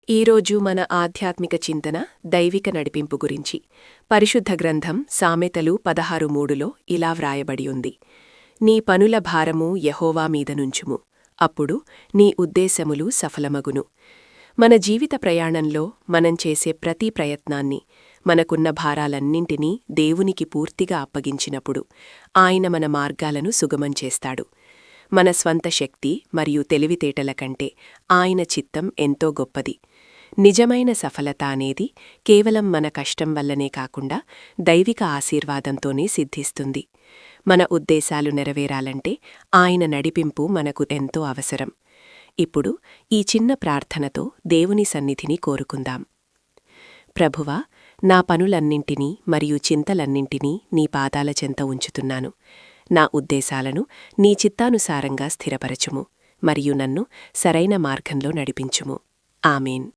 ఈరోజు మన ఆధ్యాత్మిక చింతన దైవిక నడిపింపు గురించి. పరిశుద్ధ గ్రంథం సామెతలు 16:3లో ఇలా వ్రాయబడి ఉంది: నీ పనుల భారము యెహోవా మీద నుంచుము, అప్పుడు నీ ఉద్దేశములు సఫలమగును. మన జీవిత ప్రయాణంలో మనం చేసే ప్రతి ప్రయత్నాన్ని, మనకున్న భారాలన్నింటినీ దేవునికి పూర్తిగా అప్పగించినప్పుడు ఆయన మన మార్గాలను సుగమం చేస్తాడు. మన స్వంత శక్తి మరియు తెలివితేటల కంటే ఆయన చిత్తం ఎంతో గొప్పది. నిజమైన సఫలత అనేది కేవలం మన కష్టం వల్లనే కాకుండా దైవిక ఆశీర్వాదంతోనే సిద్ధిస్తుంది. మన ఉద్దేశాలు నెరవేరాలంటే ఆయన నడిపింపు మనకు ఎంతో అవసరం. ఇప్పుడు ఈ చిన్న ప్రార్థనతో దేవుని సన్నిధిని కోరుకుందాం. ప్రభువా, నా పనులన్నింటినీ మరియు చింతలన్నింటినీ నీ పాదాల చెంత ఉంచుతున్నాను. నా ఉద్దేశాలను నీ చిత్తానుసారంగా స్థిరపరచుము మరియు నన్ను సరైన మార్గంలో నడిపించుము. ఆమేన్.